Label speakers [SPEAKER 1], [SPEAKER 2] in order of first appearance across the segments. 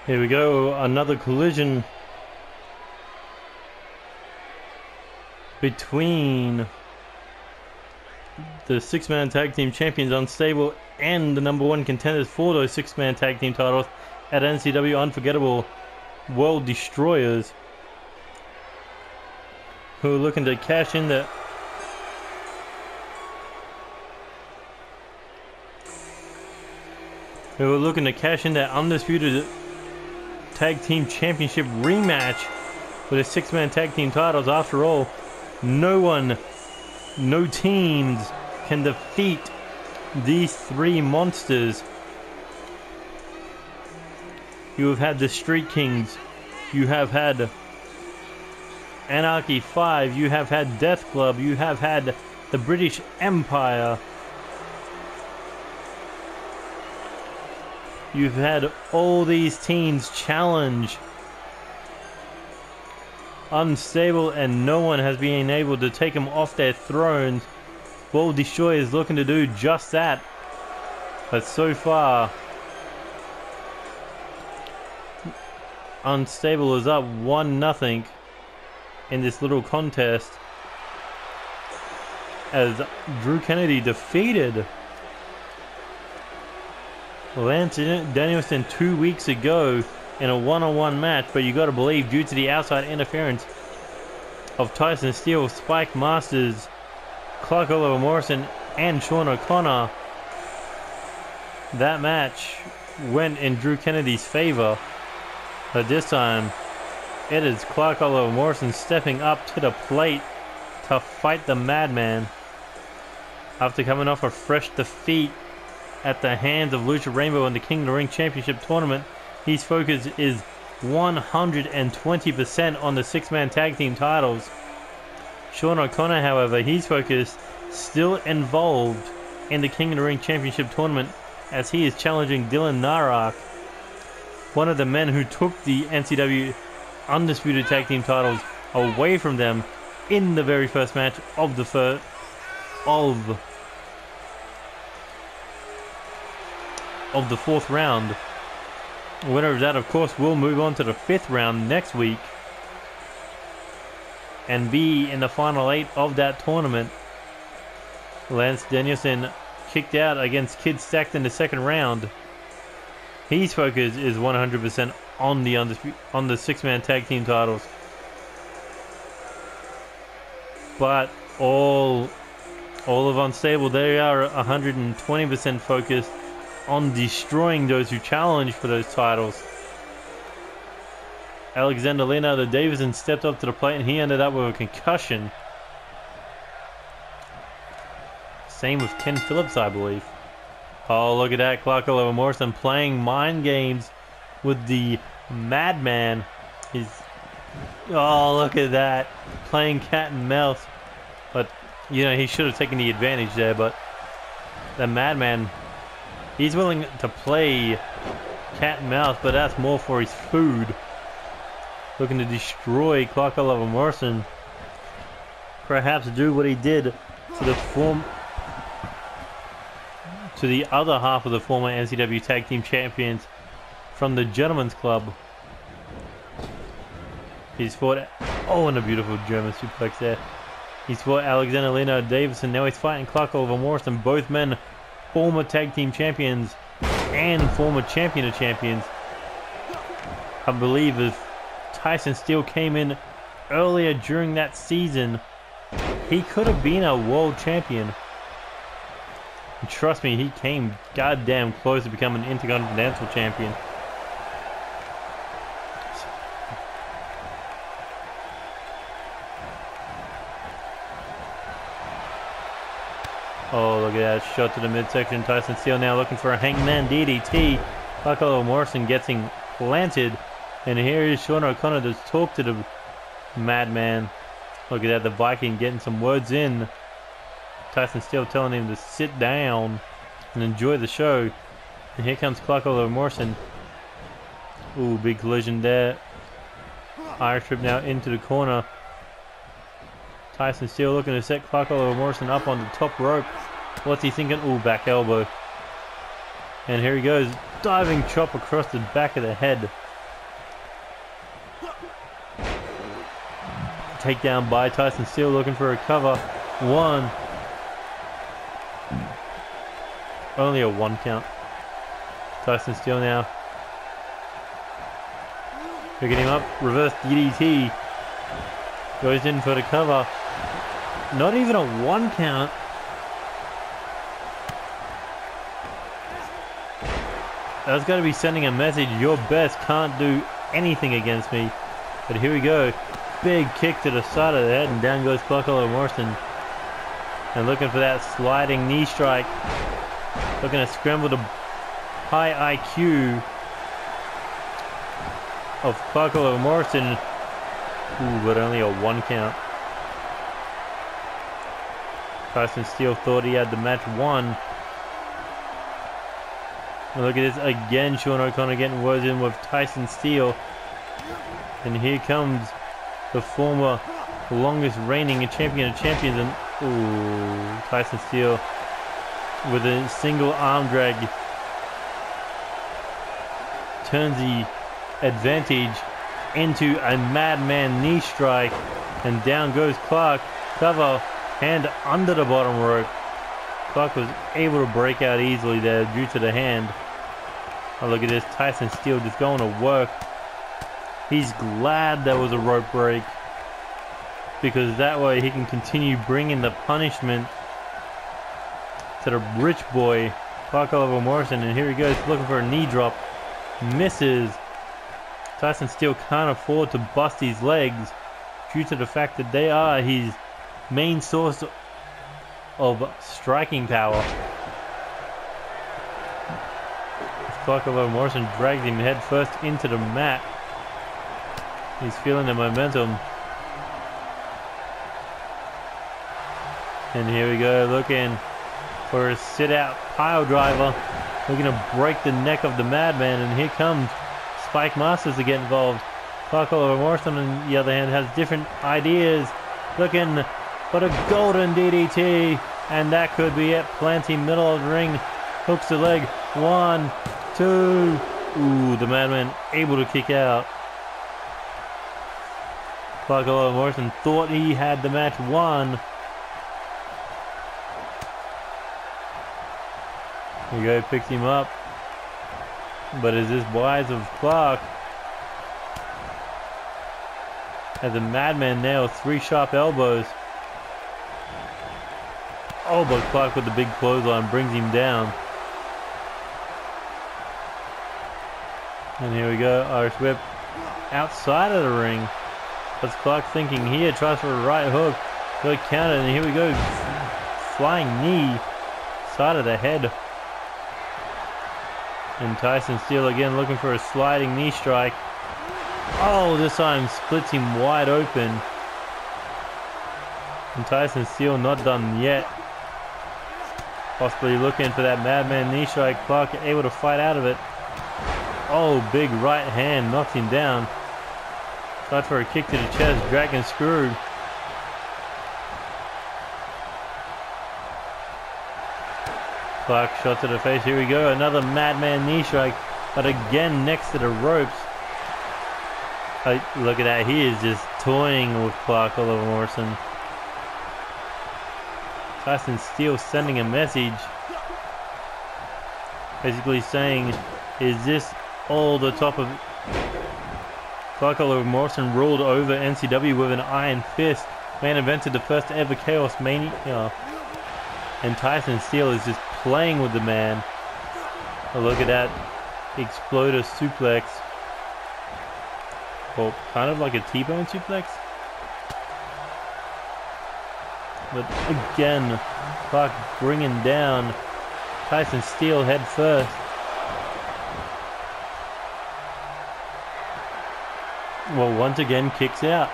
[SPEAKER 1] Here we go, another collision between the six-man tag team champions Unstable and the #1 contenders for those six-man tag team titles at NCW Unforgettable, World Destroyers, who are looking to cash in that Undisputed Tag Team Championship rematch for the six-man tag team titles. After all, no teams can defeat these three monsters. You have had the Street Kings, you have had Anarchy 5, you have had Death Club, you have had the British Empire. You've had all these teams challenge Unstable, and no one has been able to take them off their thrones. World Destroyer is looking to do just that, but so far Unstable is up 1-0 in this little contest, as Drew Kennedy defeated Lance Danielson 2 weeks ago in a one-on-one match, but you got to believe, due to the outside interference of Tyson Steele, Spike Masters, Clark Oliver Morrison, and Sean O'Connor, that match went in Drew Kennedy's favor. But this time, it is Clark Oliver Morrison stepping up to the plate to fight the Madman after coming off a fresh defeat at the hands of Lucha Rainbow in the King of the Ring Championship tournament. His focus is 120% on the six-man tag team titles. Sean O'Connor, however, his focus still involved in the King of the Ring Championship tournament, as he is challenging Dylan Narak, one of the men who took the NCW Undisputed Tag Team titles away from them in the very first match of the fourth round. The winner of that, of course, will move on to the fifth round next week and be in the final 8 of that tournament. Lance Danielson kicked out against Kid Stacked in the second round. His focus is 100% on the six-man tag team titles. But all of Unstable, they are 120% focused on destroying those who challenge for those titles. Alexander Leonardo Davison stepped up to the plate and he ended up with a concussion. Same with Ken Phillips, I believe. Oh, look at that. Clark Oliver Morrison playing mind games with the Madman. Oh, look at that. Playing cat and mouse. But, you know, he should have taken the advantage there, but the Madman, he's willing to play cat and mouse, but that's more for his food. Looking to destroy Clark Oliver Morrison. Perhaps do what he did to the other half of the former NCW Tag Team Champions from the Gentleman's Club. He's fought... Oh, and a beautiful German suplex there. He's fought Alexander Leonardo Davison. Now he's fighting Clark Oliver Morrison. Both men former tag team champions and former champion of champions. I believe if Tyson Steele came in earlier during that season, he could have been a world champion. And trust me, he came goddamn close to becoming an Intercontinental champion. Oh, look at that shot to the midsection. Tyson Steele now looking for a Hangman DDT. Clark Oliver Morrison getting planted. And here is Sean O'Connor to talk to the Madman. Look at that, the Viking getting some words in. Tyson Steele telling him to sit down and enjoy the show. And here comes Clark Oliver Morrison. Ooh, big collision there. Irish whip now into the corner. Tyson Steele looking to set Clark Oliver Morrison up on the top rope. What's he thinking? Ooh, back elbow. And here he goes. Diving chop across the back of the head takedown by Tyson, still looking for a cover. 1. Only a 1 count. Tyson still now. Picking him up. Reverse DDT. Goes in for the cover. Not even a 1 count. That's got to be sending a message. Your best can't do anything against me. But here we go. Big kick to the side of the head, and down goes Clark Morrison. And looking for that sliding knee strike. Looking to scramble the high IQ of Clark Morrison. Ooh, but only a 1 count. Tyson Steele thought he had the match won. And look at this again. Sean O'Connor getting words in with Tyson Steele. And here comes the former longest reigning champion of champions. And ooh, Tyson Steele with a single arm drag turns the advantage into a madman knee strike. And down goes Clark. Cover, hand under the bottom rope. Clark was able to break out easily there due to the hand. Oh, look at this. Tyson Steele just going to work. He's glad there was a rope break, because that way he can continue bringing the punishment to the rich boy, Clark Morrison. And here he goes looking for a knee drop. Misses. Tyson Steele can't afford to bust his legs due to the fact that they are his main source of striking power. Clark Morrison drags him head first into the mat. He's feeling the momentum. And here we go, looking for a sit-out pile driver. Looking to break the neck of the madman. And here comes Spike Masters to get involved. Clark Morrison, on the other hand, has different ideas. Looking for a golden DDT. And that could be it. Planting middle of the ring. Hooks the leg. 1, 2. Ooh, the madman able to kick out. Clark Morrison thought he had the match won. Here we go, picks him up. But is this wise of Clark? As the madman nails 3 sharp elbows. Oh, but Clark with the big clothesline brings him down. And here we go, Irish whip outside of the ring. That's Clark thinking here, tries for a right hook. Good counter, and here we go. Flying knee, side of the head. And Tyson Steele again looking for a sliding knee strike. Oh, this time splits him wide open. And Tyson Steele not done yet. Possibly looking for that madman knee strike. Clark able to fight out of it. Oh, big right hand knocks him down. Tried for a kick to the chest, dragon screw. Clark shot to the face. Here we go, another madman knee strike, but again next to the ropes. Look at that, he is just toying with Clark Morrison. Tyson Steele sending a message, basically saying, is this all the top of... Clark Morrison ruled over NCW with an iron fist. Main evented the first ever Chaos Mania. And Tyson Steele is just playing with the man. Oh, look at that exploder suplex. Well, kind of like a T-bone suplex. But again, Clark bringing down Tyson Steele head first. Well, once again, kicks out.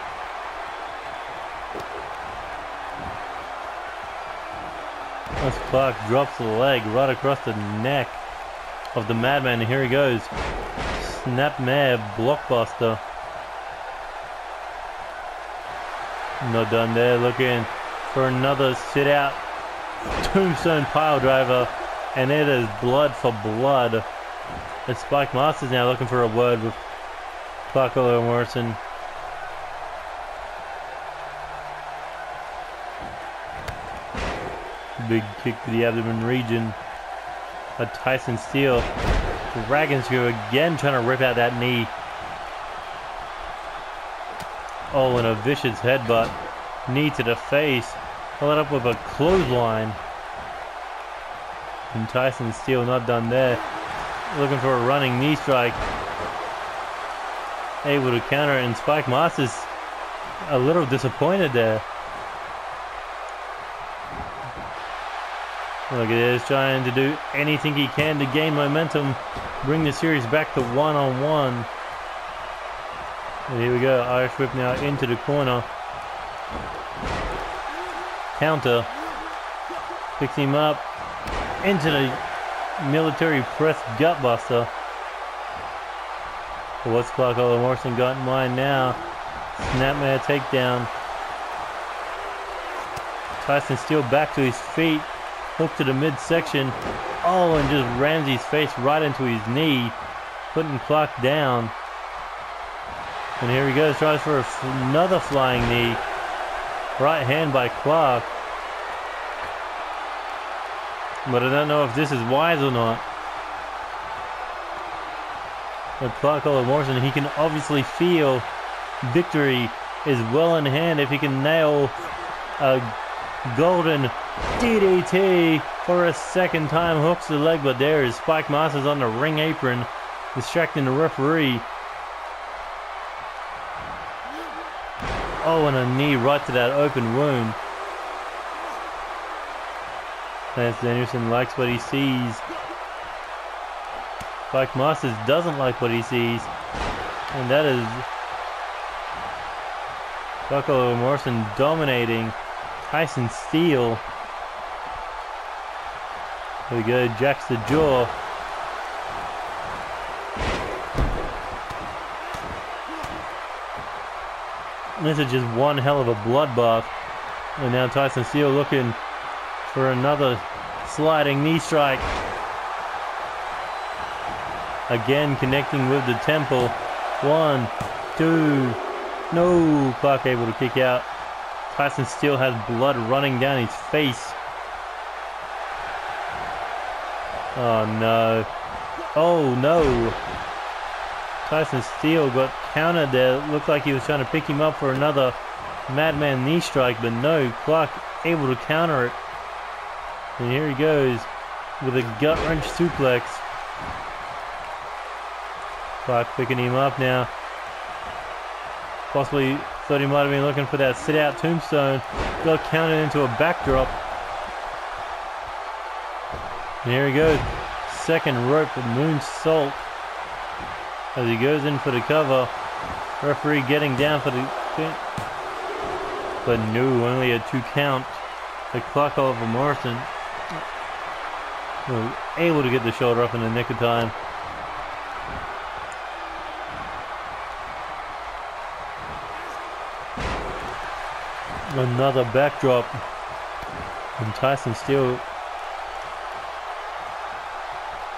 [SPEAKER 1] As Clark drops the leg right across the neck of the madman. And here he goes. Snapmare blockbuster. Not done there. Looking for another sit out tombstone pile driver. And it is blood for blood. And Spike Masters now looking for a word with Clark Morrison. Big kick to the abdomen region. A Tyson Steel dragging through again, trying to rip out that knee. Oh, and a vicious headbutt. Knee to the face. Followed up with a clothesline. And Tyson Steel not done there. Looking for a running knee strike. Able to counter it, and Spike Masters a little disappointed there. Look at this, trying to do anything he can to gain momentum, bring the series back to one-on-one. And here we go, Irish Whip now into the corner. Counter. Picks him up into the military press gutbuster. What's Clark Morrison got in mind now? Snapmare takedown. Tyson Steel back to his feet. Hook to the midsection. Oh, and just rams his face right into his knee, putting Clark down. And here he goes, tries for another flying knee. Right hand by Clark. But I don't know if this is wise or not. But Clark Morrison, he can obviously feel victory is well in hand if he can nail a golden DDT for a second time. Hooks the leg, but there is Spike Masters on the ring apron, distracting the referee. Oh, and a knee right to that open wound. Lance Danielson likes what he sees. Spike Masters doesn't like what he sees. And that is Buckle Morrison dominating Tyson Steel. There we go, jacks the jaw. This is just one hell of a bloodbath. And now Tyson Steel looking for another sliding knee strike. Again connecting with the temple. 1, 2. No, Clark able to kick out. Tyson Steel has blood running down his face. Oh no. Oh no. Tyson Steel got countered there. Looked like he was trying to pick him up for another Madman knee strike, but no, Clark able to counter it. And here he goes with a gut wrench suplex. Clark picking him up now. Possibly thought he might have been looking for that sit-out tombstone. Got counted into a backdrop. And here he goes. Second rope of moonsault. As he goes in for the cover. Referee getting down for the... But no, only a 2 count. The Clark Morrison was able to get the shoulder up in the nick of time. Another backdrop. And Tyson Steel.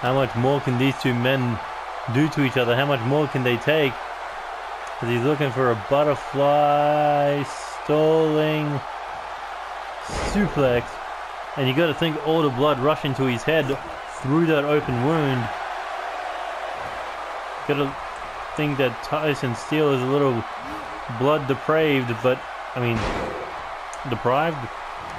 [SPEAKER 1] How much more can these two men do to each other? How much more can they take? As he's looking for a butterfly stalling suplex. And you got to think all the blood rushing to his head through that open wound. Got to think that Tyson Steel is a little blood depraved, but I mean, deprived.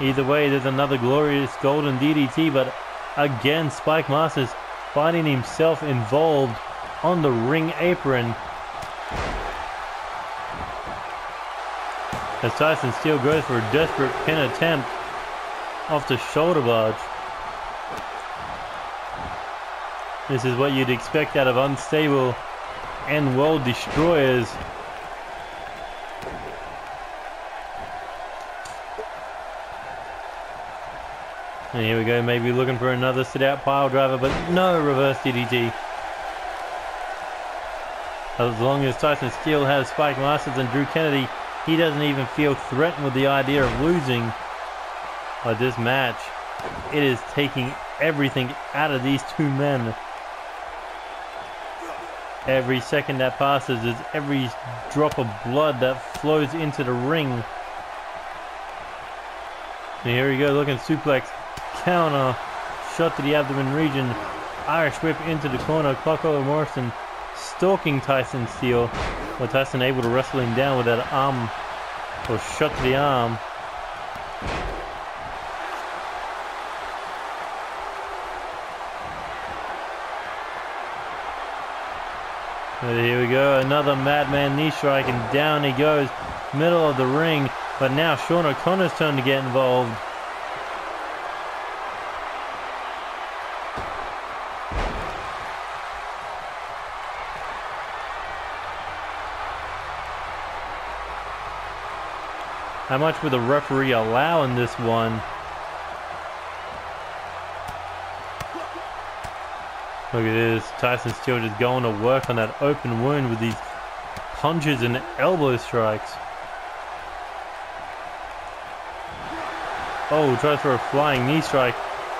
[SPEAKER 1] Either way, there's another glorious golden DDT, but again, Spike Masters finding himself involved on the ring apron. As Tyson Steel goes for a desperate pin attempt off the shoulder barge. This is what you'd expect out of unstable and world destroyers. And here we go, maybe looking for another sit-out pile driver, but no reverse DDT. As long as Tyson Steel has Spike Masters and Drew Kennedy, he doesn't even feel threatened with the idea of losing. But this match, it is taking everything out of these two men. Every second that passes is every drop of blood that flows into the ring. And here we go, looking suplex. counter. Shot to the abdomen region. Irish whip into the corner. Clocko Morrison stalking Tyson Steele. Well, Tyson able to wrestle him down with that arm, or shot to the arm. But here we go, another Madman knee strike, and down he goes, middle of the ring. But now Sean O'Connor's turn to get involved. How much would the referee allow in this one? Look at this, Tyson Steele just going to work on that open wound with these punches and elbow strikes. Oh, tries for a flying knee strike.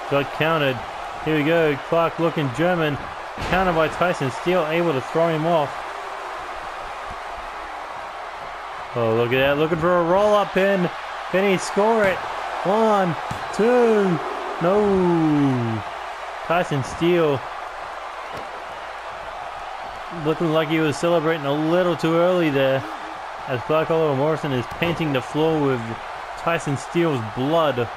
[SPEAKER 1] Got countered. Here we go, Clark looking German. Countered by Tyson Steele, able to throw him off. Oh, look at that, looking for a roll-up pin. Can he score it? 1, 2, no. Tyson Steele looking like he was celebrating a little too early there, as Clark Oliver Morrison is painting the floor with Tyson Steele's blood.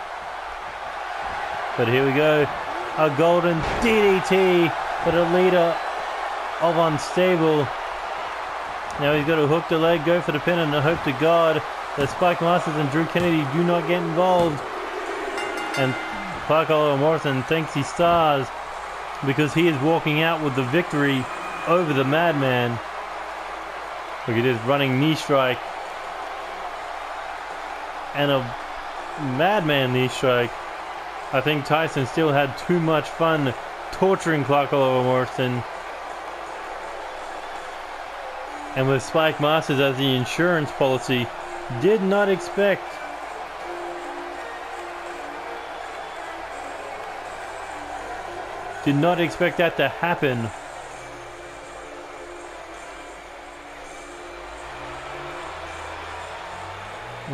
[SPEAKER 1] But here we go, a golden DDT for the leader of Unstable. Now he's got to hook the leg, go for the pin, and hope to God that Spike Masters and Drew Kennedy do not get involved. And Clark Oliver Morrison thinks he stars because he is walking out with the victory over the Madman. Look at this running knee strike and a Madman knee strike. I think Tyson still had too much fun torturing Clark Oliver Morrison. And with Spike Masters as the insurance policy, did not expect that to happen.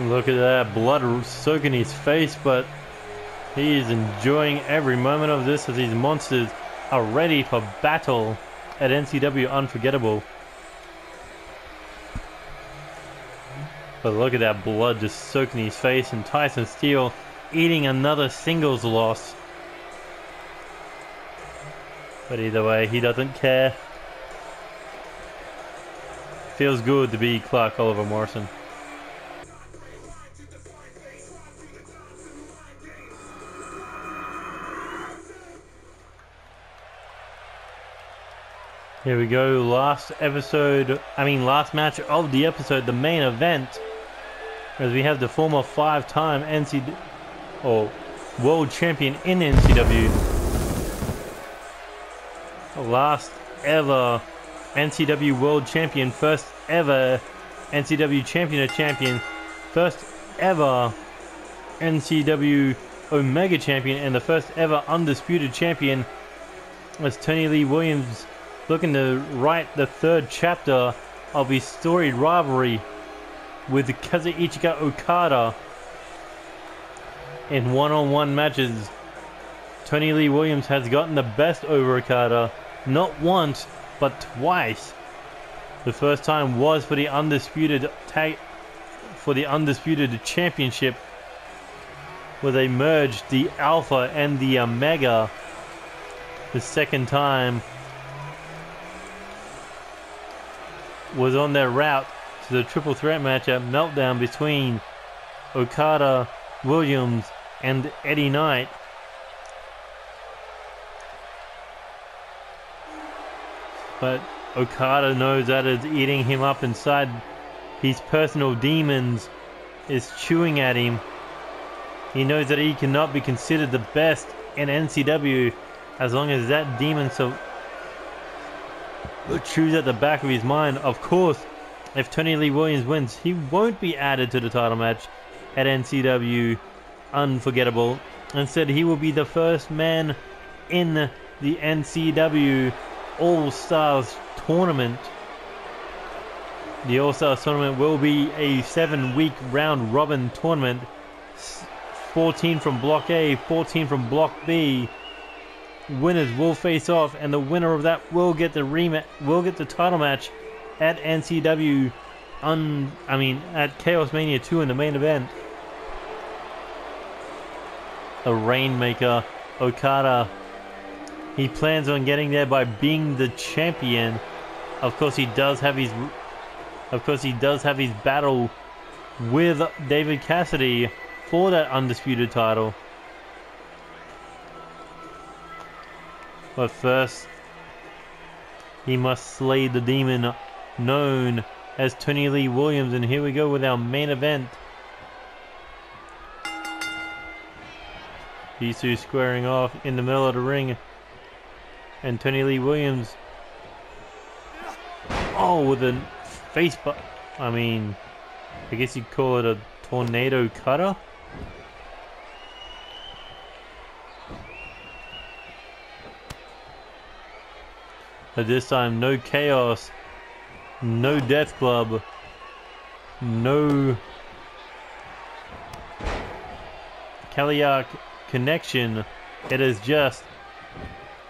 [SPEAKER 1] Look at that, blood soaking his face, but he is enjoying every moment of this as these monsters are ready for battle at NCW Unforgettable. But look at that blood just soaking his face, and Tyson Steele eating another singles loss. But either way, he doesn't care. Feels good to be Clark Oliver Morrison. Here we go, last match of the episode, the main event, as we have the former 5-time world champion in NCW, last ever NCW world champion, first ever NCW champion, first ever NCW Omega champion, and the first ever Undisputed champion, as Tony Lee Williams looking to write the third chapter of his storied rivalry with Kazuchika Okada in one-on-one matches. Tony Lee Williams has gotten the best over Okada, not once, but twice. The first time was for the Undisputed Championship, where they merged the Alpha and the Omega. The second time was on their route to the triple threat match at Meltdown between Okada, Williams, and Eddie Knight. But Okada knows that is eating him up inside. His personal demons is chewing at him. He knows that he cannot be considered the best in NCW as long as that demon chews at the back of his mind. Of course, if Tony Lee Williams wins, he won't be added to the title match at NCW Unforgettable. Instead, he will be the first man in the NCW All-Stars tournament. The All-Stars tournament will be a 7-week round-robin tournament 14 from Block A, 14 from Block B. Winners will face off, and the winner of that will get the title match at NCW at Chaos Mania 2 in the main event. The Rainmaker, Okada. He plans on getting there by being the champion. Of course, he does have his battle with David Cassidy for that undisputed title. But first, he must slay the demon known as Tony Lee Williams. And here we go with our main event. These two squaring off in the middle of the ring. And Tony Lee Williams, with a face I guess you'd call it a tornado cutter. But this time, no chaos, no death club, no Kaliak connection. It is just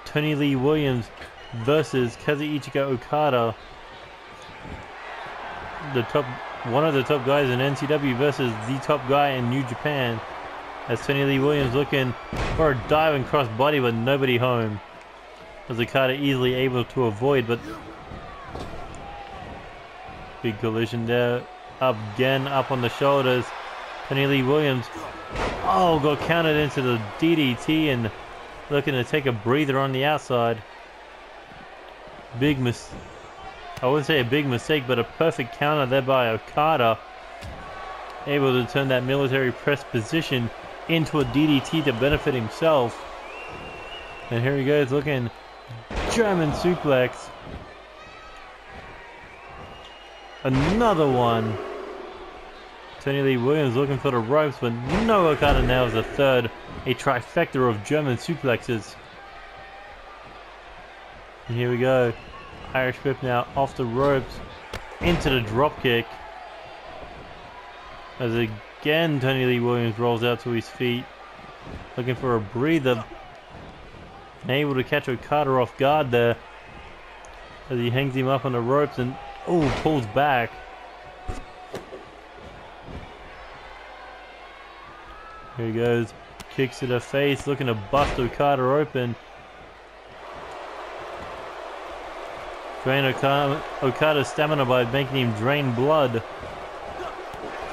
[SPEAKER 1] Tony Lee Williams versus Kazuchika Okada, one of the top guys in NCW versus the top guy in New Japan. As Tony Lee Williams looking for a diving cross body, but nobody home. As Okada easily able to avoid, but big collision there. Up on the shoulders. Tony Lee Williams, got countered into the DDT and looking to take a breather on the outside. I wouldn't say a big mistake, but a perfect counter there by Okada. Able to turn that military press position into a DDT to benefit himself. And here he goes, looking German suplex. Another one. Tony Lee Williams looking for the ropes, but no, Okada now is a third. A trifecta of German suplexes. And here we go. Irish whip now off the ropes into the dropkick. As again Tony Lee Williams rolls out to his feet, looking for a breather. Able to catch Okada off guard there as he hangs him up on the ropes and pulls back. Here he goes, kicks to the face, looking to bust Okada open. Drain Okada's stamina by making him drain blood.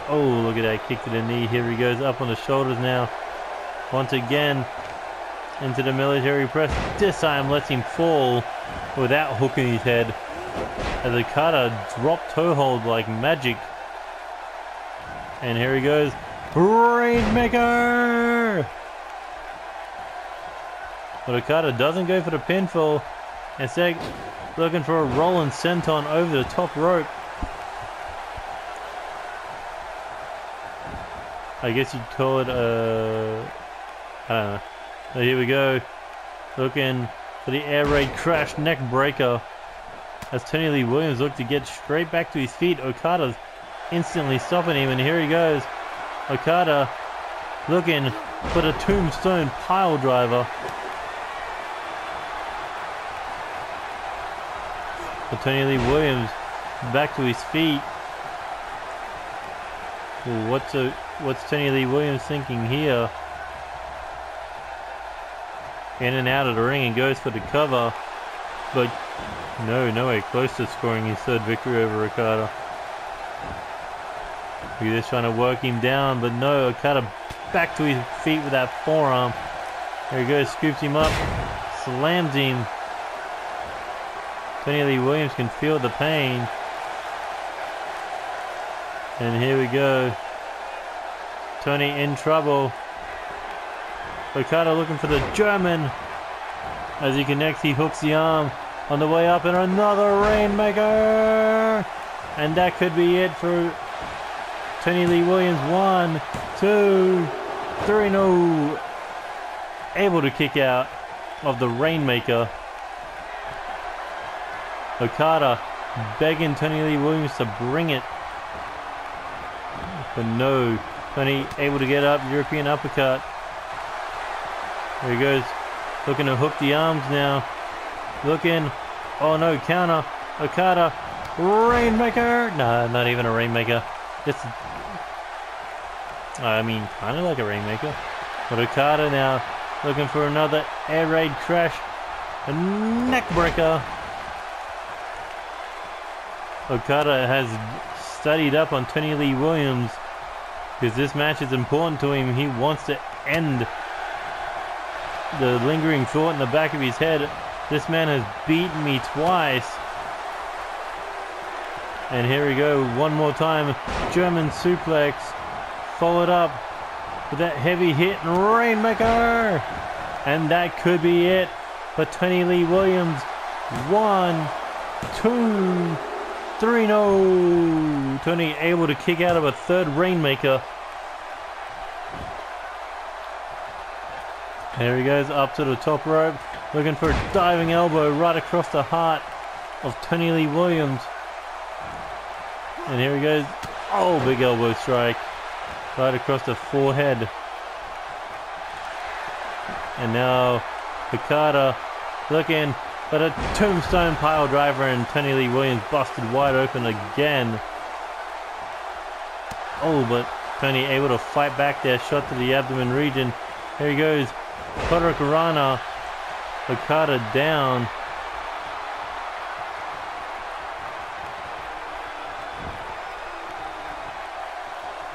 [SPEAKER 1] Look at that kick to the knee. Here he goes, up on the shoulders now. Once again, into the military press. This time lets him fall without hooking his head. As Okada dropped toe hold like magic. And here he goes. Rainmaker! But Okada doesn't go for the pinfall. Instead, looking for a rolling senton over the top rope. I guess you'd call it a... I don't know. So here we go. Looking for the air raid crash neck breaker. As Tony Lee Williams looked to get straight back to his feet, Okada's instantly stopping him, and here he goes. Okada looking for the tombstone pile driver. But Tony Lee Williams back to his feet. What's Tony Lee Williams thinking here? In and out of the ring and goes for the cover. But nowhere close to scoring his third victory over Okada. He's just trying to work him down, but no, Okada back to his feet with that forearm. There he goes, scoops him up, slams him. Tony Lee Williams can feel the pain. And here we go. Tony in trouble. Okada looking for the German. As he connects, he hooks the arm on the way up, and another Rainmaker. And that could be it for Tony Lee Williams. 1, 2, 3, no. Able to kick out of the Rainmaker. Okada begging Tony Lee Williams to bring it. But no, Tony able to get up, European uppercut. There he goes, looking to hook the arms now. Looking, oh no, counter, Okada, Rainmaker! No, not even a Rainmaker. Just, I mean, kind of like a Rainmaker. But Okada now looking for another air raid crash. A neck breaker. Okada has studied up on Tony Lee Williams because this match is important to him. He wants to end the lingering thought in the back of his head. This man has beaten me twice. And here we go, one more time. German suplex, followed up with that heavy hit and Rainmaker. And that could be it for Tony Lee Williams. 1, 2, 3, no. Tony able to kick out of a third Rainmaker. There he goes, up to the top rope, looking for a diving elbow right across the heart of Tony Lee Williams. And here he goes, oh, big elbow strike, right across the forehead. And now, Okada looking for a tombstone pile driver, and Tony Lee Williams busted wide open again. Oh, but Tony able to fight back there, shot to the abdomen region. Here he goes. Hurricanrana, Okada down.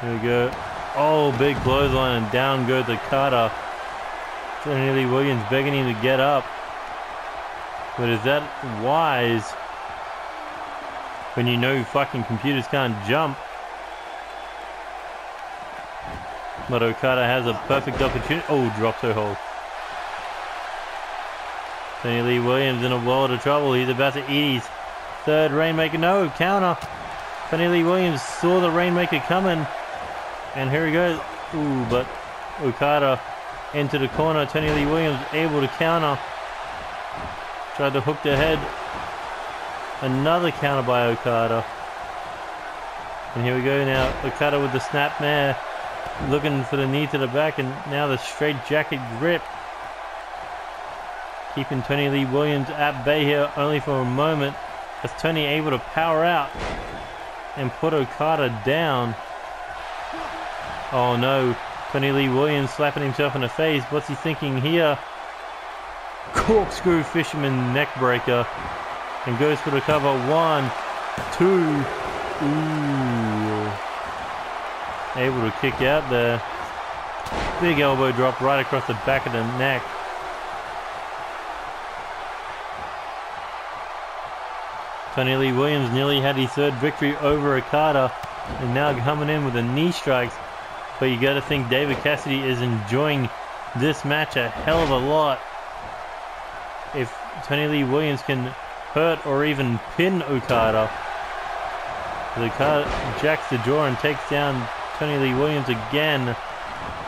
[SPEAKER 1] Here we go. Oh, big clothesline, and down goes Okada. Tony Lee Williams begging him to get up. But is that wise when you know fucking computers can't jump? But Okada has a perfect opportunity. Oh, drop toe hold. Tony Lee Williams in a world of trouble. He's about to eat his third Rainmaker. No, counter. Tony Lee Williams saw the Rainmaker coming. And here he goes. Ooh, but Okada into the corner. Tony Lee Williams able to counter. Tried to hook the head. Another counter by Okada. And here we go now. Okada with the snap mare. Looking for the knee to the back, and now the straight jacket grip. Keeping Tony Lee Williams at bay here only for a moment. As Tony able to power out and put Okada down. Oh no, Tony Lee Williams slapping himself in the face. What's he thinking here? Corkscrew fisherman neck breaker. And goes for the cover. 1, 2. Ooh. Able to kick out there. Big elbow drop right across the back of the neck. Tony Lee Williams nearly had his third victory over Okada, and now coming in with the knee strikes. But you got to think David Cassidy is enjoying this match a hell of a lot. If Tony Lee Williams can hurt or even pin Okada, Okada jacks the jaw and takes down Tony Lee Williams again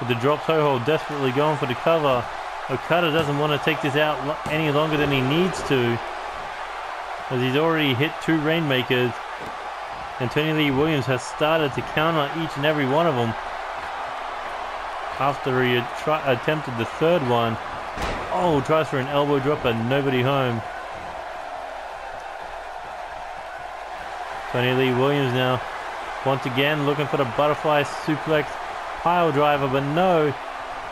[SPEAKER 1] with the drop toe hold, desperately going for the cover. Okada doesn't want to take this out any longer than he needs to, as he's already hit 2 Rainmakers, and Tony Lee Williams has started to counter each and every one of them after he attempted the third one. Oh, tries for an elbow drop, but nobody home. Tony Lee Williams now once again looking for the butterfly suplex pile driver, but no.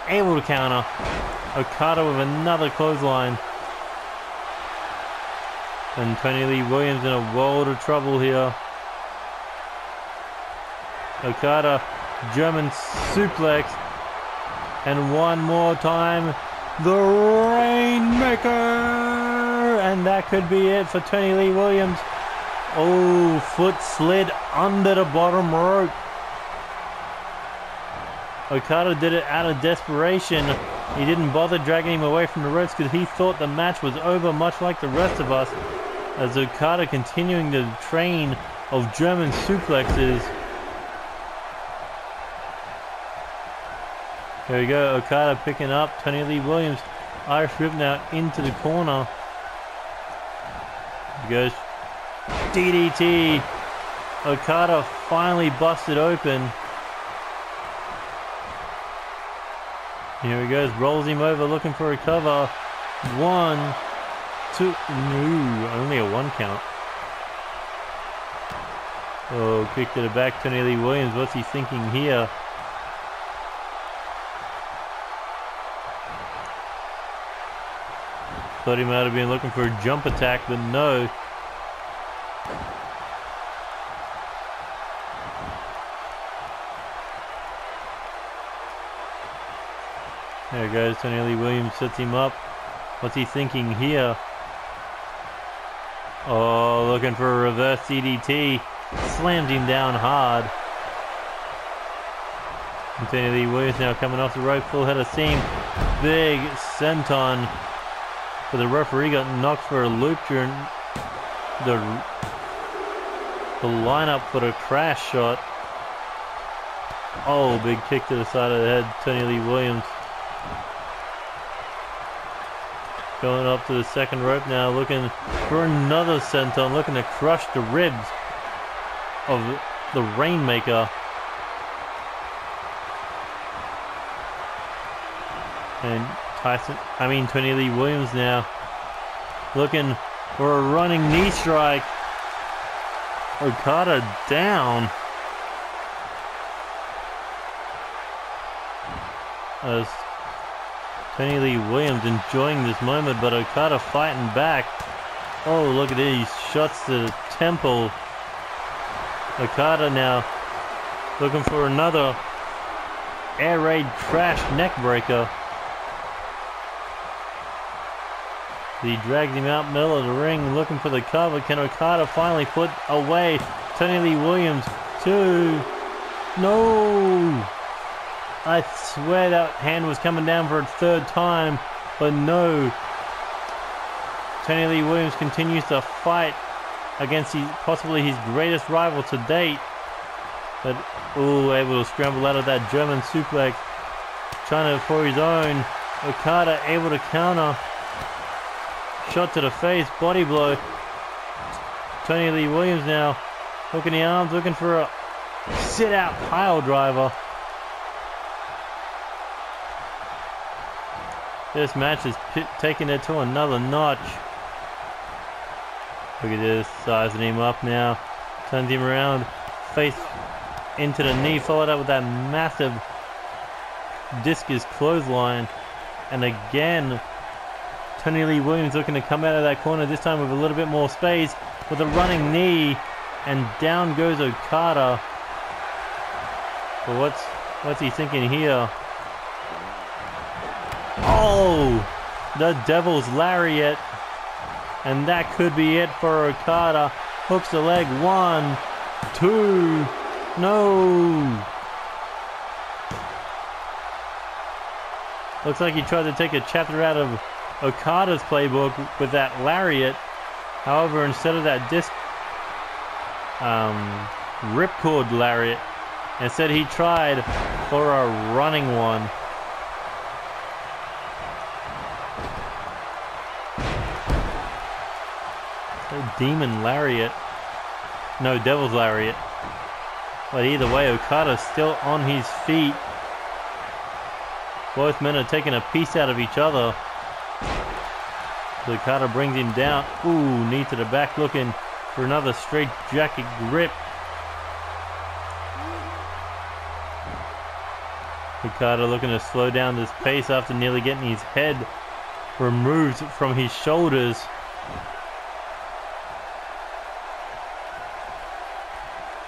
[SPEAKER 1] Able to counter. Okada with another clothesline. And Tony Lee Williams in a world of trouble here. Okada, German suplex. And one more time, the Rainmaker! And that could be it for Tony Lee Williams. Oh, foot slid under the bottom rope. Okada did it out of desperation. He didn't bother dragging him away from the ropes because he thought the match was over, much like the rest of us. As Okada continuing the train of German suplexes. Here we go, Okada picking up Tony Lee Williams. Irish whip now into the corner. He goes DDT. Okada finally busted open. Here he goes, rolls him over, looking for a cover. 1, 2, no, only a 1 count. Oh, kick to the back, Tony Lee Williams. What's he thinking here? Thought he might have been looking for a jump attack, but no. There goes Tony Lee Williams, sets him up. What's he thinking here? Oh, looking for a reverse DDT. Slams him down hard. And Tony Lee Williams now coming off the rope, full head of steam. Big senton. But the referee got knocked for a loop during the lineup for the crash shot. Oh, big kick to the side of the head, Tony Lee Williams. Going up to the second rope now, looking for another senton, looking to crush the ribs of the Rainmaker. And Tony Lee Williams now looking for a running knee strike. Okada down. As Tony Lee Williams enjoying this moment, but Okada fighting back. Oh, look at these shots to the temple. Okada now looking for another air raid crash neck breaker. He drags him out middle of the ring looking for the cover. Can Okada finally put away Tony Lee Williams? 2. No! I swear that hand was coming down for a 3rd time, but no. Tony Lee Williams continues to fight against possibly his greatest rival to date. But, able to scramble out of that German suplex. Trying to for his own. Okada able to counter. Shot to the face, body blow. Tony Lee Williams now hooking the arms, looking for a sit-out pile driver. This match is taking it to another notch. Look at this, sizing him up now. Turns him around, face into the knee, followed up with that massive discus clothesline. And again, Tony Lee Williams looking to come out of that corner, this time with a little bit more space, with a running knee, and down goes Okada. But what's he thinking here? Oh, the Devil's Lariat, and that could be it for Okada. Hooks the leg, 1, 2, no. Looks like he tried to take a chapter out of Okada's playbook with that lariat. However, instead of that ripcord lariat, instead he tried for a running one. A demon lariat. No, devil's lariat. But either way, Okada's still on his feet. Both men are taking a piece out of each other. Okada brings him down. Ooh, knee to the back, looking for another straight jacket grip. Okada looking to slow down this pace after nearly getting his head removed from his shoulders.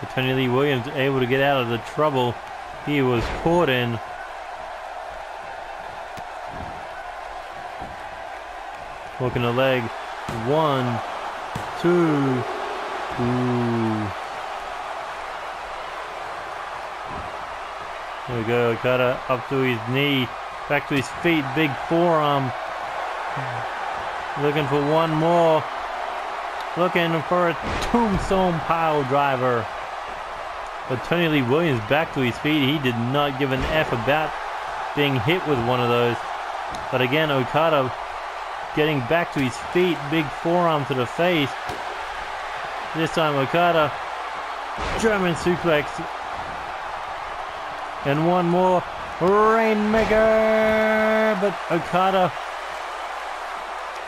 [SPEAKER 1] But Tony Lee Williams able to get out of the trouble he was caught in. Hooking the leg. 1, 2. Ooh. There we go. Okada up to his knee. Back to his feet. Big forearm. Looking for one more. Looking for a tombstone pile driver. But Tony Lee Williams back to his feet. He did not give an F about being hit with one of those. But again, Okada getting back to his feet, big forearm to the face. This time Okada, German suplex. And one more. Rainmaker, but Okada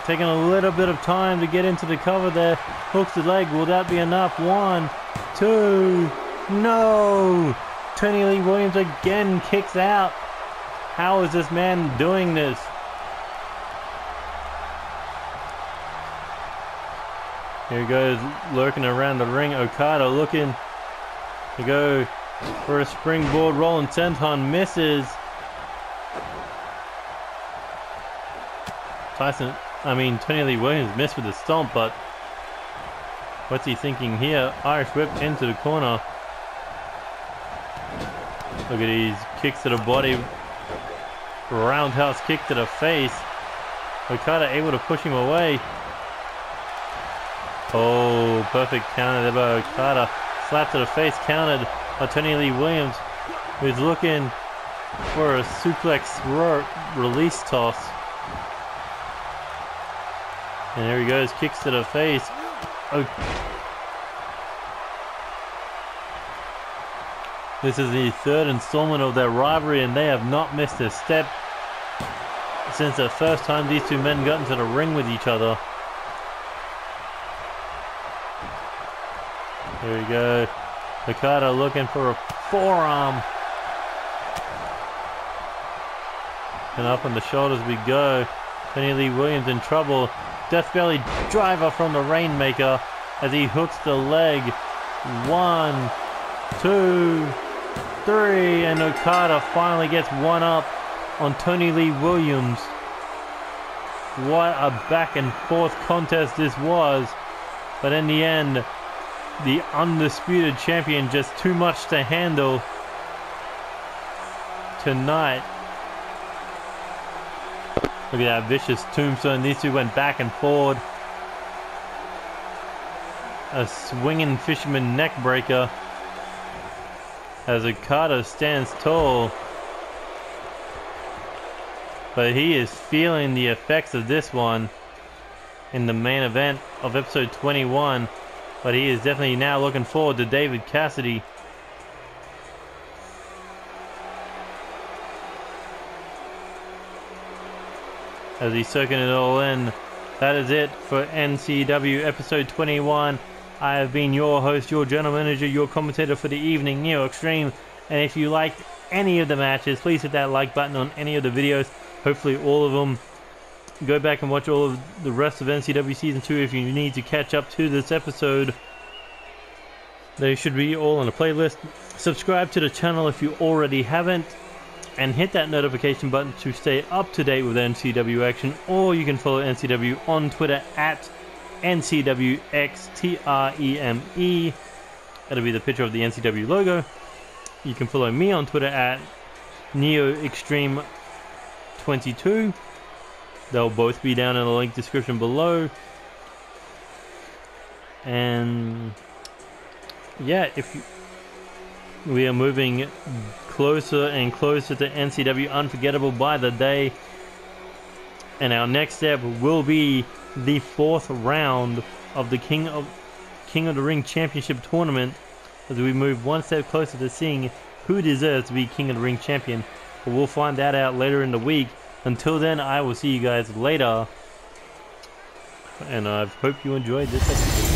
[SPEAKER 1] taking a little bit of time to get into the cover there. Hooks the leg. Will that be enough? 1, 2. No! Tony Lee Williams again kicks out. How is this man doing this? Here he goes, lurking around the ring. Okada looking to go for a springboard roll, and senton misses. Tony Lee Williams missed with the stomp, but what's he thinking here? Irish whip into the corner. Look at these kicks to the body. Roundhouse kick to the face. Okada able to push him away. Oh, perfect counter there by Okada. Slap to the face, countered by Tony Lee Williams, who's looking for a suplex release toss. And there he goes, kicks to the face. Oh. This is the third installment of their rivalry, and they have not missed a step since the first time these two men got into the ring with each other. There we go. Okada looking for a forearm. And up on the shoulders we go. Tony Lee Williams in trouble. Death Belly driver from the Rainmaker as he hooks the leg. 1, 2, 3. And Okada finally gets one up on Tony Lee Williams. What a back and forth contest this was. But in the end, the undisputed champion just too much to handle tonight. Look at that vicious tombstone. These two went back and forward. A swinging fisherman neck breaker as Okada stands tall. But he is feeling the effects of this one in the main event of episode 21. But he is definitely now looking forward to David Cassidy. As he's soaking it all in. That is it for NCW episode 21. I have been your host, your general manager, your commentator for the evening, Neo Extreme. And if you liked any of the matches, please hit that like button on any of the videos. Hopefully all of them. Go back and watch all of the rest of NCW Season 2 if you need to catch up to this episode. They should be all on a playlist. Subscribe to the channel if you already haven't. And hit that notification button to stay up to date with NCW action. Or you can follow NCW on Twitter at NCWXTREME. That'll be the picture of the NCW logo. You can follow me on Twitter at NeoExtreme22. They'll both be down in the link description below. And yeah, we are moving closer and closer to NCW Unforgettable by the day. And our next step will be the 4th round of the King of the Ring Championship tournament, as we move one step closer to seeing who deserves to be King of the Ring champion. But we'll find that out later in the week. Until then, I will see you guys later, and I hope you enjoyed this episode.